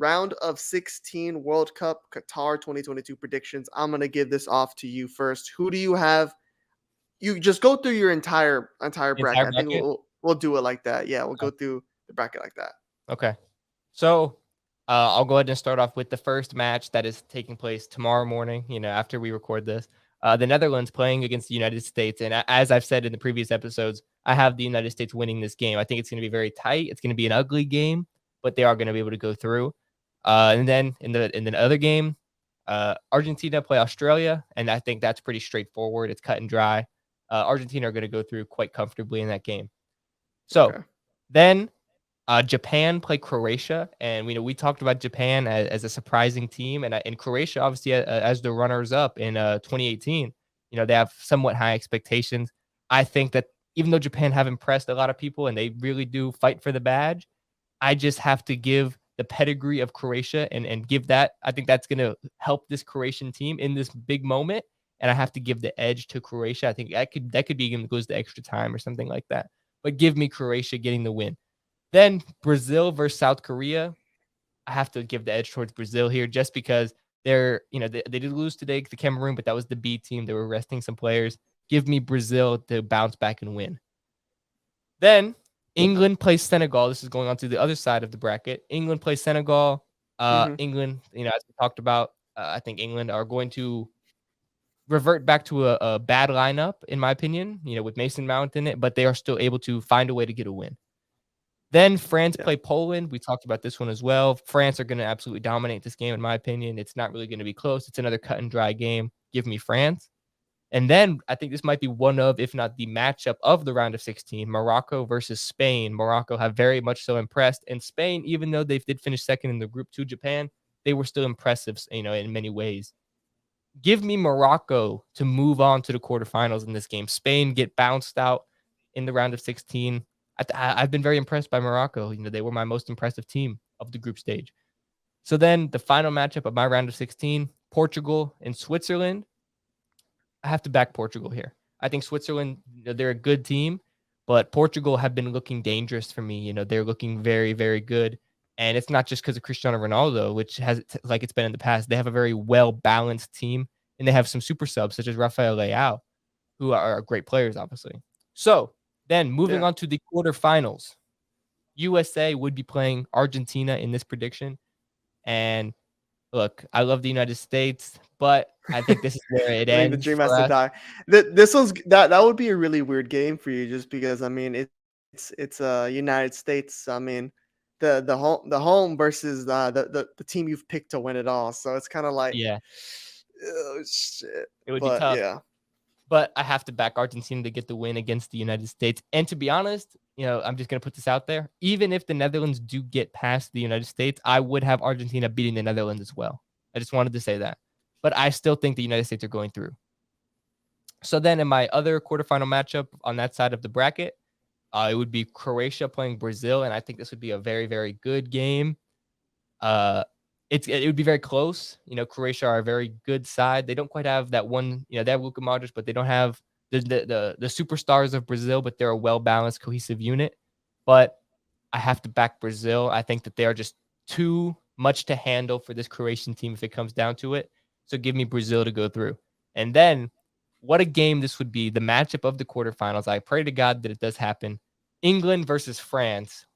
round of 16 World Cup Qatar 2022 predictions. I'm gonna give this off to you first. Who do you have? You just go through your entire The entire bracket. I think bracket? we'll do it like that. Yeah, we'll Okay. go through the bracket like that. Okay. So I'll go ahead and start off with the first match that is taking place tomorrow morning, after we record this. The Netherlands playing against the United States. And as I've said in the previous episodes, I have the United States winning this game. I think it's going to be very tight. It's going to be an ugly game, but they are going to be able to go through. And then in the other game, Argentina play Australia, and I think that's pretty straightforward. It's cut and dry. Argentina are going to go through quite comfortably in that game. So Okay. then Japan play Croatia, and we talked about Japan as a surprising team, and Croatia obviously as the runners up in 2018. They have somewhat high expectations. I think that even though Japan have impressed a lot of people and they really do fight for the badge, I just have to give the pedigree of Croatia and give that. I think that's going to help this Croatian team in this big moment, and I have to give the edge to Croatia. I think that could be even goes to extra time or something like that. But give me Croatia getting the win. Then Brazil versus South Korea. I have to give the edge towards Brazil here just because they did lose today to Cameroon, but that was the B team. They were resting some players. Give me Brazil to bounce back and win. Then England plays Senegal. This is going on to the other side of the bracket. England plays Senegal. Mm-hmm. England, as we talked about, I think England are going to revert back to a bad lineup, in my opinion, with Mason Mount in it, but they are still able to find a way to get a win. Then France Yeah. play Poland. We talked about this one as well. France are going to absolutely dominate this game, in my opinion. It's not really going to be close. It's another cut and dry game. Give me France. And then I think this might be one of, if not the matchup of the round of 16, Morocco versus Spain. Morocco have very much so impressed. And Spain, even though they did finish second in the group to Japan, they were still impressive, in many ways. Give me Morocco to move on to the quarterfinals in this game. Spain get bounced out in the round of 16. I've been very impressed by Morocco. They were my most impressive team of the group stage. So then the final matchup of my round of 16, Portugal and Switzerland. I have to back Portugal here. I think Switzerland, they're a good team, but Portugal have been looking dangerous for me. They're looking very, very good. And it's not just because of Cristiano Ronaldo, which has, like it's been in the past. They have a very well-balanced team, and they have some super subs such as Rafael Leao, who are great players, obviously. So then moving Yeah. on to the quarterfinals, USA would be playing Argentina in this prediction. And look, I love the United States, but I think this is where it I think the ends dream has for to us. die. This was that would be a really weird game for you, just because I mean it's United States. I mean the home versus the team you've picked to win it all. So it's kind of like, Yeah, oh shit. it would be But tough. yeah, But I have to back Argentina to get the win against the United States. And to be honest, I'm just going to put this out there. Even if the Netherlands do get past the United States, I would have Argentina beating the Netherlands as well. I just wanted to say that. But I still think the United States are going through. So then in my other quarterfinal matchup on that side of the bracket, it would be Croatia playing Brazil. And I think this would be a very, very good game. It would be very close. Croatia are a very good side. They don't quite have that one. They have Luka Modric, but they don't have the superstars of Brazil. But they're a well balanced, cohesive unit. But I have to back Brazil. I think that they are just too much to handle for this Croatian team if it comes down to it. So give me Brazil to go through. And then what a game this would be. The matchup of the quarterfinals. I pray to God that it does happen. England versus France.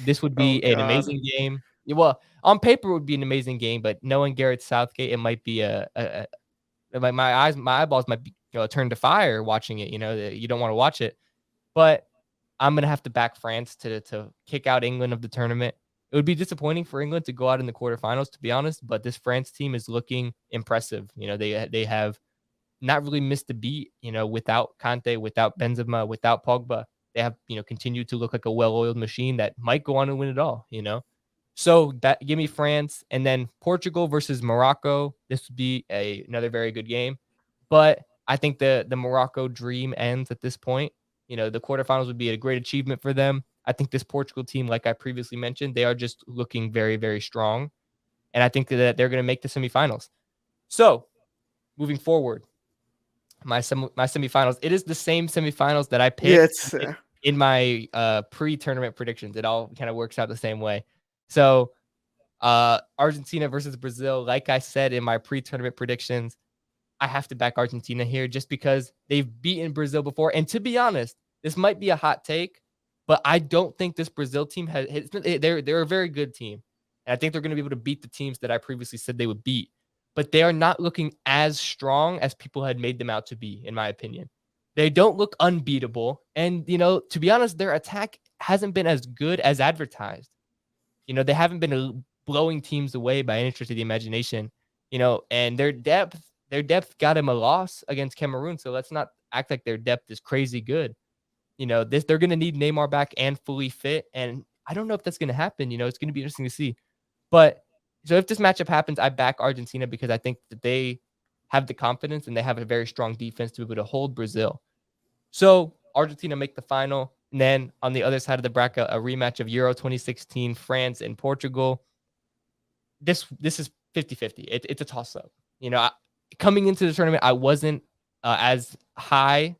This would oh be an god, amazing game. Yeah, well, on paper it would be an amazing game, but knowing Gareth Southgate, it might be like my eyeballs might be turned to fire watching it. You don't want to watch it, but I'm gonna have to back France to kick out England of the tournament. It would be disappointing for England to go out in the quarterfinals, to be honest. But this France team is looking impressive. They have not really missed a beat. Without Conte, without Benzema, without Pogba, they have continued to look like a well-oiled machine that might go on and win it all. So that give me France, and then Portugal versus Morocco. This would be another very good game, but I think the Morocco dream ends at this point. The quarterfinals would be a great achievement for them. I think this Portugal team, like I previously mentioned, they are just looking very, very strong, and I think that they're going to make the semifinals. So moving forward, my semifinals. It is the same semifinals that I yeah, picked it's in my pre-tournament predictions. It all kind of works out the same way. So Argentina versus Brazil. Like I said in my pre-tournament predictions, I have to back Argentina here just because they've beaten Brazil before. And to be honest, this might be a hot take, but I don't think this Brazil team they're a very good team. And I think they're going to be able to beat the teams that I previously said they would beat. But they are not looking as strong as people had made them out to be, in my opinion. They don't look unbeatable. And, to be honest, their attack hasn't been as good as advertised. They haven't been blowing teams away by any stretch of the imagination, and their depth got him a loss against Cameroon. So let's not act like their depth is crazy good. They're going to need Neymar back and fully fit. And I don't know if that's going to happen. It's going to be interesting to see. But so if this matchup happens, I back Argentina because I think that they have the confidence and they have a very strong defense to be able to hold Brazil. So Argentina make the final. And then on the other side of the bracket, a rematch of Euro 2016, France and Portugal. This is 50-50. It's a toss-up. Coming into the tournament, I wasn't as high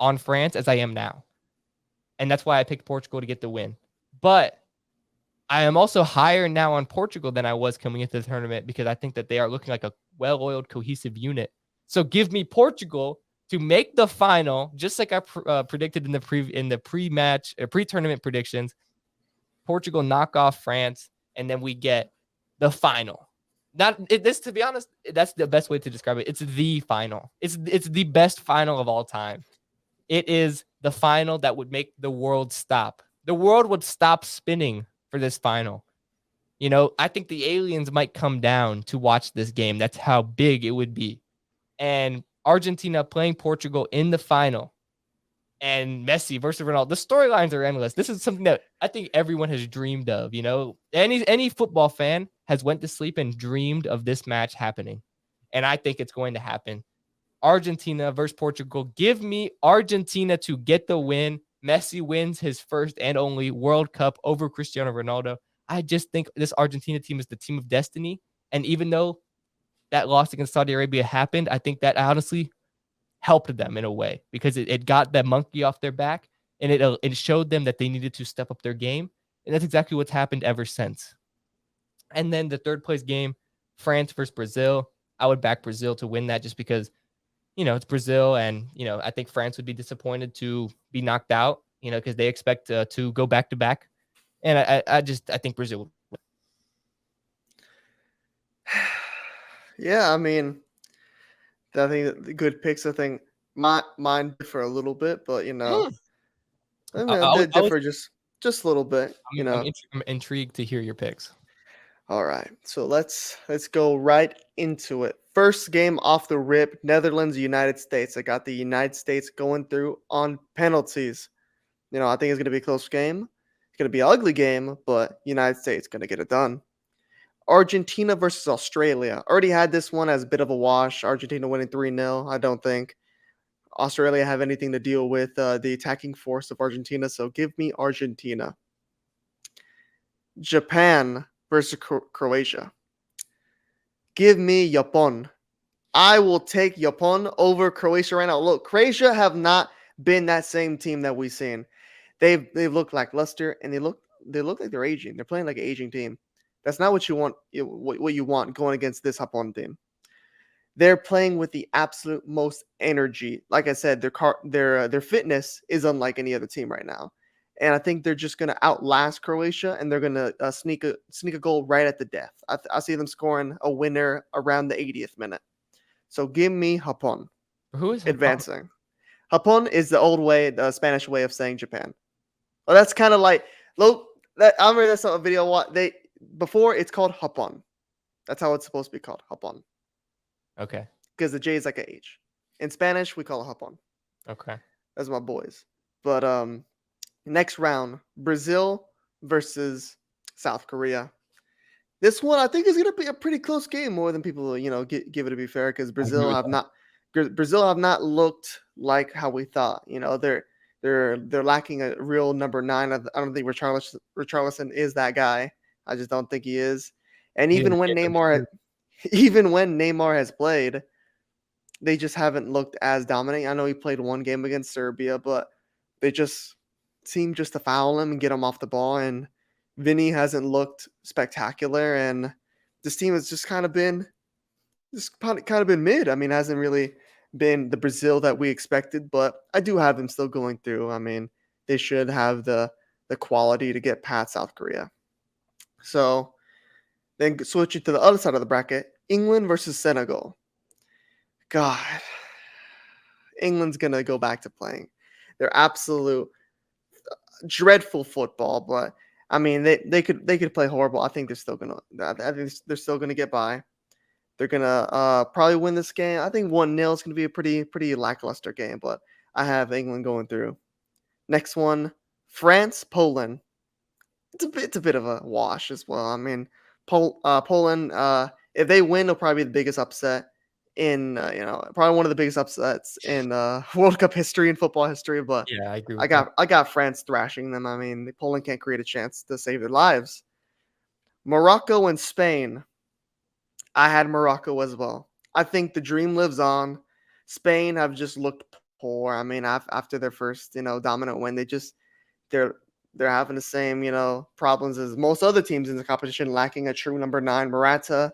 on France as I am now. And that's why I picked Portugal to get the win. But I am also higher now on Portugal than I was coming into the tournament because I think that they are looking like a well-oiled, cohesive unit. So give me Portugal to make the final, just like I predicted in the pre-tournament predictions. Portugal knock off France, and then we get the final. To be honest, that's the best way to describe it. It's the final. It's the best final of all time. It is the final that would make the world stop. The world would stop spinning for this final. I think the aliens might come down to watch this game. That's how big it would be. And Argentina playing Portugal in the final and Messi versus Ronaldo. The storylines are endless. This is something that I think everyone has dreamed of. Any football fan has went to sleep and dreamed of this match happening. And I think it's going to happen. Argentina versus Portugal. Give me Argentina to get the win. Messi wins his first and only World Cup over Cristiano Ronaldo. I just think this Argentina team is the team of destiny. And even though that loss against Saudi Arabia happened, I think that honestly helped them in a way because it got that monkey off their back and it showed them that they needed to step up their game. And that's exactly what's happened ever since. And then the third place game, France versus Brazil. I would back Brazil to win that just because, it's Brazil. And, I think France would be disappointed to be knocked out, because they expect to go back to back. And I think Brazil. Yeah, I mean, I think the good picks. I think mine differ a little bit, but they differ just a little bit. I'm intrigued to hear your picks. All right, so let's go right into it. First game off the rip, Netherlands, United States. I got the United States going through on penalties. I think it's gonna be a close game. It's gonna be an ugly game, but United States gonna get it done. Argentina versus Australia. Already had this one as a bit of a wash. Argentina winning 3-0. I don't think Australia have anything to deal with the attacking force of Argentina, so give me Argentina. Japan versus Croatia. Give me Japan. I will take Japan over Croatia right now. Look, Croatia have not been that same team that we've seen. They've looked lackluster and they look like they're aging. They're playing like an aging team. That's not what you want. What you want going against this Japan team. They're playing with the absolute most energy. Like I said, their fitness is unlike any other team right now, and I think they're just going to outlast Croatia, and they're going to sneak a goal right at the death. I see them scoring a winner around the 80th minute. So give me Japan. Who is advancing? Japan is the old way, the Spanish way of saying Japan. Well, that's kind of like I remember that's a video. Before it's called Japan. That's how it's supposed to be called, Japan. Okay. Because the J is like an H. In Spanish, we call it Japan. Okay. That's my boys. But next round, Brazil versus South Korea. This one I think is going to be a pretty close game, more than people give it, to be fair, because Brazil have not looked like how we thought. They're lacking a real number 9. I don't think Richarlison is that guy. I just don't think he is. And even when Neymar has played, they just haven't looked as dominating. I know he played one game against Serbia, but they just seem just to foul him and get him off the ball. And Vinny hasn't looked spectacular, and this team has just kind of been mid. I mean, hasn't really been the Brazil that we expected, but I do have them still going through. I mean, they should have the quality to get past South Korea. So then switching to the other side of the bracket, England versus Senegal. God, England's gonna go back to playing their absolute dreadful football, but I mean they could play horrible. I think I think they're still gonna get by. They're gonna probably win this game. I think 1-0 is gonna be a pretty lackluster game, but I have England going through. Next one, France, Poland. It's a bit of a wash as well. I mean, Poland, if they win, it'll probably be the biggest upset in probably one of the biggest upsets in World Cup history and football history. But Yeah, I agree I with that. got I got France thrashing them. I mean, Poland can't create a chance to save their lives. Morocco and Spain. I had Morocco as well. I think the dream lives on. Spain have just looked poor. I mean, after their first dominant win, they're they're having the same problems as most other teams in the competition, lacking a true number 9. Morata,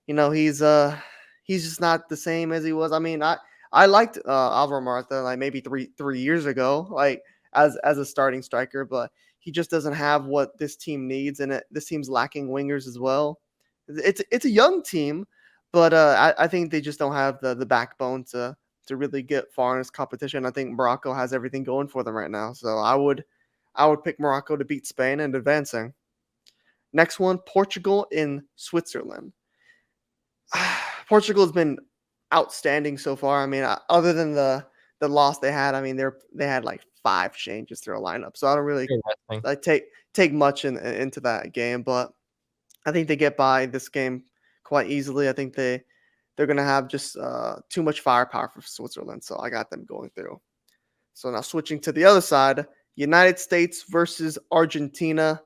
he's just not the same as he was. I mean, I liked Alvaro Morata like maybe three years ago, like as a starting striker, but he just doesn't have what this team needs, and this team's lacking wingers as well. It's a young team, but I think they just don't have the backbone to really get far in this competition. I think Morocco has everything going for them right now, so I would pick Morocco to beat Spain and advancing. Next one, Portugal in Switzerland. Portugal has been outstanding so far. I mean, other than the loss they had, I mean they had like 5 changes to their lineup, so I don't really Very wrestling. like take much into that game, but I think they get by this game quite easily. I think they're gonna have just too much firepower for Switzerland, so I got them going through. So now switching to the other side, United States versus Argentina.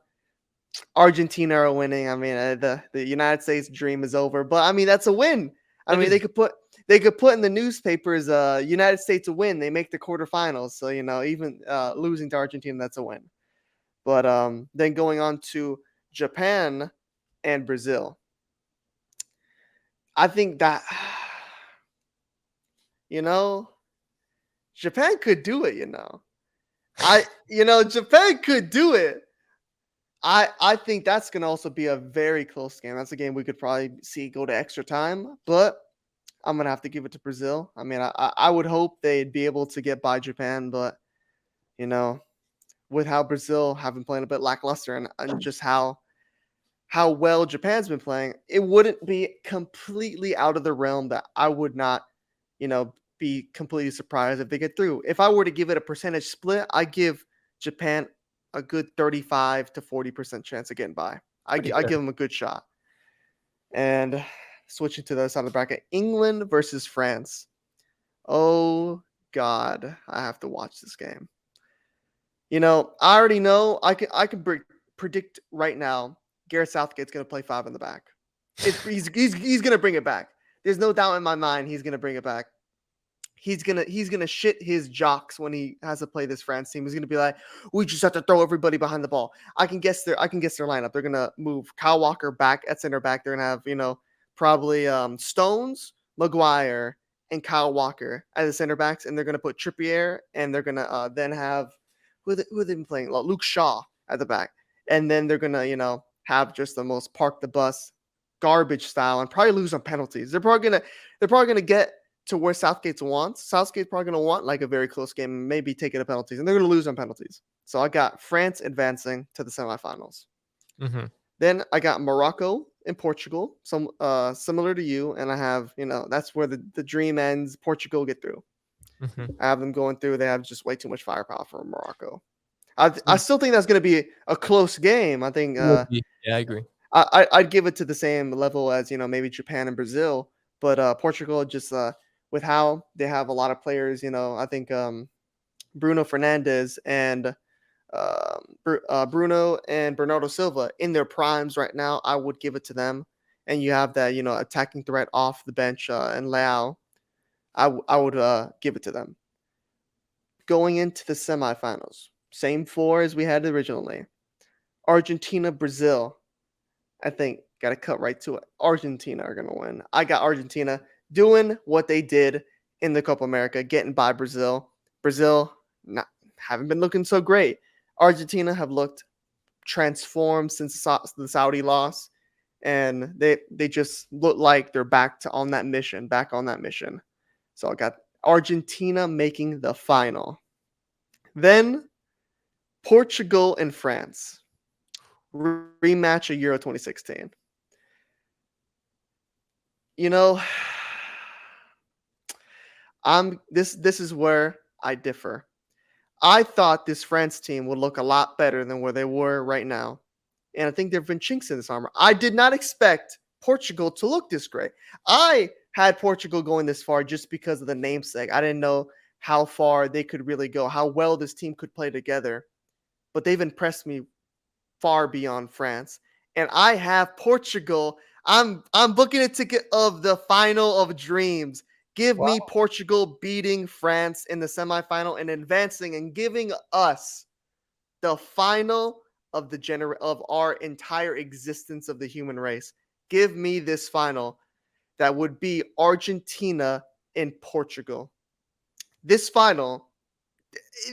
Argentina are winning. I mean, the United States dream is over, but I mean that's a win. I That mean is they could put in the newspapers, United States a win. They make the quarterfinals, so even losing to Argentina, that's a win. But then going on to Japan and Brazil, I think that you know Japan could do it. Japan could do it. I think that's gonna also be a very close game. That's a game we could probably see go to extra time, but I'm gonna have to give it to Brazil. I mean, I would hope they'd be able to get by Japan, but you know, with how Brazil have been playing a bit lackluster and just how well Japan's been playing, it wouldn't be completely out of the realm that I would not, be completely surprised if they get through. If I were to give it a percentage split, I give Japan a good 35 to 40% chance of getting by. pretty I good. give them a good shot. And switching to the other side of the bracket, England versus France. Oh God, I have to watch this game. I already know I can predict right now. Gareth Southgate's going to play 5 in the back. He's going to bring it back. There's no doubt in my mind he's going to bring it back. He's gonna shit his jocks when he has to play this France team. He's gonna be like, we just have to throw everybody behind the ball. I can guess their lineup. They're gonna move Kyle Walker back at center back. They're gonna have probably Stones, Maguire, and Kyle Walker as the center backs, and they're gonna put Trippier, and they're gonna then have who have they been playing? Luke Shaw at the back, and then they're gonna have just the most park the bus garbage style and probably lose on penalties. They're probably gonna get to where Southgate's wants. Southgate's probably going to want like a very close game, and maybe take it to penalties, and they're going to lose on penalties. So I got France advancing to the semifinals. Hmm. Then I got Morocco and Portugal, some similar to you, and I have that's where the dream ends. Portugal get through. Hmm. I have them going through. They have just way too much firepower for Morocco. I still think that's going to be a close game. I think Yeah, I agree. I'd give it to the same level as maybe Japan and Brazil, but Portugal just with how they have a lot of players. I think Bruno Fernandez and Bruno and Bernardo Silva in their primes right now. I would give it to them, and you have that attacking threat off the bench and Leao. I would give it to them. Going into the semifinals, same 4 as we had originally. Argentina, Brazil. I think got to cut right to it. Argentina are going to win. I got Argentina doing what they did in the Copa America, getting by Brazil. Brazil haven't been looking so great. Argentina have looked transformed since the Saudi loss, and they just look like they're back on that mission. So I got Argentina making the final. Then Portugal and France. Rematch of Euro 2016. You know, this is where I differ. I thought this France team would look a lot better than where they were right now. And I think there have been chinks in this armor. I did not expect Portugal to look this great. I had Portugal going this far just because of the namesake. I didn't know how far they could really go, how well this team could play together. But they've impressed me far beyond France. And I have Portugal. I'm booking a ticket of the final of dreams. Give me Portugal beating France in the semifinal and advancing and giving us the final of of our entire existence of the human race. Give me this final that would be Argentina and Portugal. This final,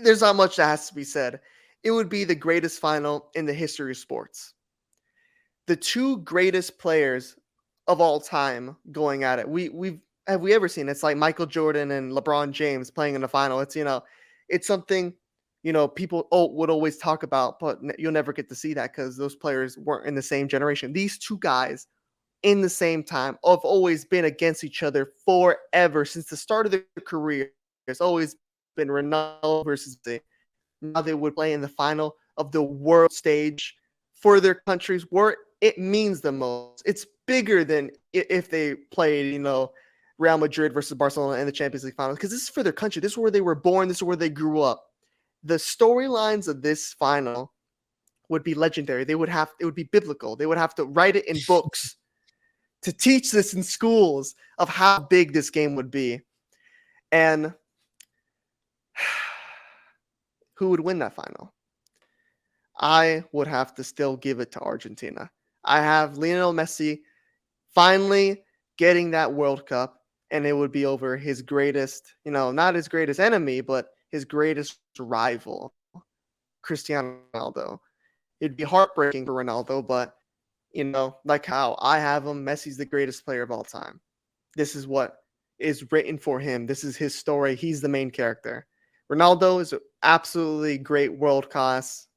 there's not much that has to be said. It would be the greatest final in the history of sports. The two greatest players of all time going at it. Have we ever seen? It's like Michael Jordan and LeBron James playing in the final. It's something, people would always talk about, but you'll never get to see that because those players weren't in the same generation. These two guys in the same time have always been against each other forever since the start of their career. It's always been Ronaldo versus Messi. Now they would play in the final of the world stage for their countries where it means the most. It's bigger than if they played, Real Madrid versus Barcelona in the Champions League final, because this is for their country. This is where they were born. This is where they grew up. The storylines of this final would be legendary. It would be biblical. They would have to write it in books to teach this in schools of how big this game would be. And who would win that final? I would have to still give it to Argentina. I have Lionel Messi finally getting that World Cup, and it would be over his greatest, not his greatest enemy, but his greatest rival, Cristiano Ronaldo. It'd be heartbreaking for Ronaldo, but, like how I have him, Messi's the greatest player of all time. This is what is written for him. This is his story. He's the main character. Ronaldo is an absolutely great, world-class,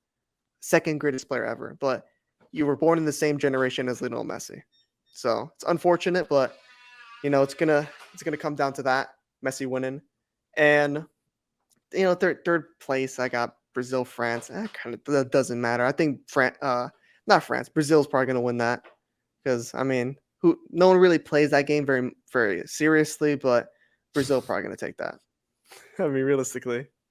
second greatest player ever, but you were born in the same generation as Lionel Messi. So it's unfortunate, but it's gonna come down to that, Messi winning. And third place I got Brazil, France. That doesn't matter. I think not France. Brazil's probably gonna win that because no one really plays that game very, very seriously, but Brazil probably gonna take that. Realistically.